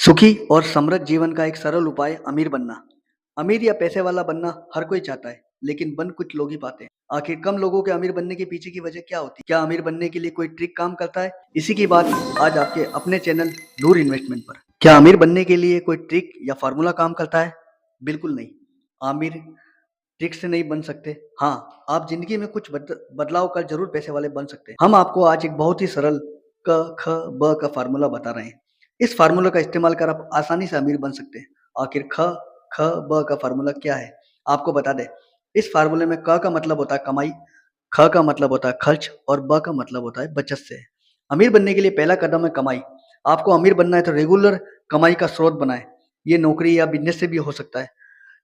सुखी और समृद्ध जीवन का एक सरल उपाय अमीर बनना। अमीर या पैसे वाला बनना हर कोई चाहता है, लेकिन बन कुछ लोग ही पाते हैं। आखिर कम लोगों के अमीर बनने के पीछे की वजह क्या होती है? क्या अमीर बनने के लिए कोई ट्रिक काम करता है? इसी की बात आज आपके अपने चैनल नूर इन्वेस्टमेंट पर। क्या अमीर बनने के लिए कोई ट्रिक या फार्मूला काम करता है? बिल्कुल नहीं। आमिर ट्रिक से नहीं बन सकते। हाँ, आप जिंदगी में कुछ बदलाव कर जरूर पैसे वाले बन सकते हैं। हम आपको आज एक बहुत ही सरल क ख ब का फार्मूला बता रहे हैं। इस फार्मूला का इस्तेमाल कर आप आसानी से अमीर बन सकते हैं। आखिर ख ब का फार्मूला क्या है? आपको बता दें। इस फार्मूले में क का मतलब होता है कमाई, ख का मतलब होता है खर्च और ब का मतलब होता है बचत से। अमीर बनने के लिए पहला कदम है कमाई। आपको अमीर बनना है तो रेगुलर कमाई का स्रोत बनाएं। ये नौकरी या बिजनेस से भी हो सकता है।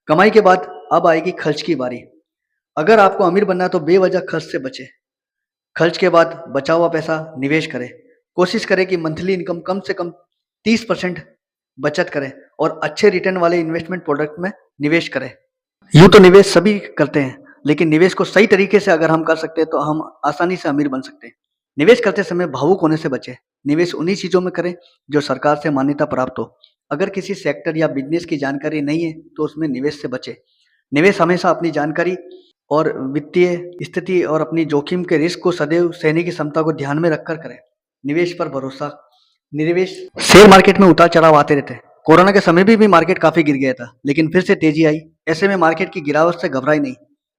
कमाई के बाद अब आएगी खर्च की बारी। अगर आपको अमीर बनना है तो बेवजह खर्च से बचे। खर्च के बाद बचा हुआ पैसा निवेश करें। कोशिश करें कि मंथली इनकम कम से कम 30% बचत करें और अच्छे रिटर्न वाले इन्वेस्टमेंट प्रोडक्ट में निवेश करें। यूं तो निवेश सभी करते हैं, लेकिन निवेश को सही तरीके से अगर हम कर सकते हैं तो हम आसानी से अमीर बन सकते हैं। निवेश करते समय भावुक होने से बचें। निवेश उन्हीं चीजों में करें जो सरकार से मान्यता प्राप्त हो। अगर किसी सेक्टर या बिजनेस की जानकारी नहीं है तो उसमें निवेश से बचें। निवेश हमेशा अपनी जानकारी और वित्तीय स्थिति और अपनी जोखिम के रिस्क को सदैव सहने की क्षमता को ध्यान में रखकर करें। निवेश पर भरोसा। निवेश शेयर मार्केट में उतार चढ़ाव आते रहते हैं। कोरोना के समय भी मार्केट काफी गिर गया था, लेकिन फिर से तेजी आई। ऐसे में मार्केट की गिरावट से घबराई नहीं।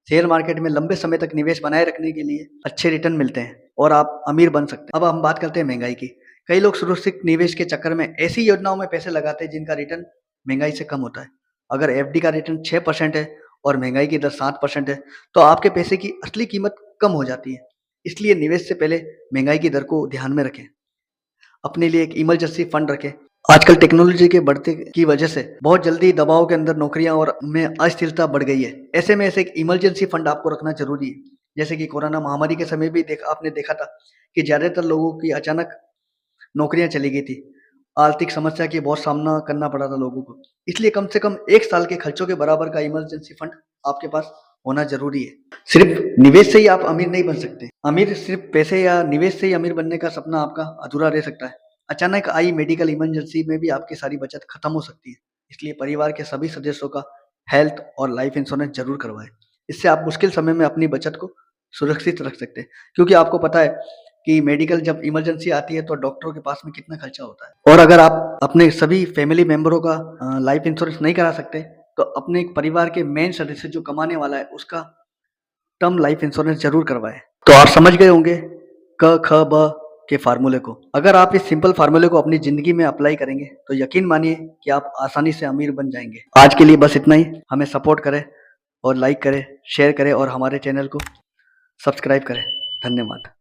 शेयर मार्केट में लंबे समय तक निवेश बनाए रखने के लिए अच्छे रिटर्न मिलते हैं और आप अमीर बन सकते हैं। अब हम बात करते हैं महंगाई की। कई लोग सुरक्षित निवेश के चक्कर में ऐसी योजनाओं में पैसे लगाते हैं जिनका रिटर्न महंगाई से कम होता है। अगर एफडी का रिटर्न 6% है और महंगाई की दर 7% है, तो आपके पैसे की असली कीमत कम हो जाती है। इसलिए निवेश से पहले महंगाई की दर को ध्यान में रखें। अपने लिए एक इमरजेंसी फंड रखें। आजकल टेक्नोलॉजी के बढ़ते की वजह से बहुत जल्दी दबाव के अंदर नौकरियां और में अस्थिरता बढ़ गई है। ऐसे में ऐसे एक इमरजेंसी फंड आपको रखना जरूरी है। जैसे कि कोरोना महामारी के समय भी आपने देखा था कि ज्यादातर लोगों की अचानक नौकरियां चली गई थी। आर्थिक समस्या की बहुत सामना करना पड़ा था लोगों को। इसलिए कम से कम 1 साल के खर्चों के बराबर का इमरजेंसी फंड आपके पास होना जरूरी है। सिर्फ निवेश से ही आप अमीर नहीं बन सकते। अमीर सिर्फ पैसे या निवेश से ही अमीर बनने का सपना आपका अधूरा रह सकता है। अचानक आई मेडिकल इमरजेंसी में भी आपकी सारी बचत खत्म हो सकती है। इसलिए परिवार के सभी सदस्यों का हेल्थ और लाइफ इंश्योरेंस जरूर करवाएं। इससे आप मुश्किल समय में अपनी बचत को सुरक्षित रख सकते हैं। क्योंकि आपको पता है कि मेडिकल जब इमरजेंसी आती है तो डॉक्टरों के पास में कितना खर्चा होता है। और अगर आप अपने सभी फैमिली मेंबरों का लाइफ इंश्योरेंस नहीं करा सकते तो अपने परिवार के मेन सदस्य जो कमाने वाला है उसका टर्म लाइफ इंश्योरेंस जरूर करवाएं। तो आप समझ गए होंगे क ख ब के फार्मूले को। अगर आप इस सिंपल फार्मूले को अपनी जिंदगी में अप्लाई करेंगे तो यकीन मानिए कि आप आसानी से अमीर बन जाएंगे। आज के लिए बस इतना ही। हमें सपोर्ट करें और लाइक करें, शेयर करें और हमारे चैनल को सब्सक्राइब करें। धन्यवाद।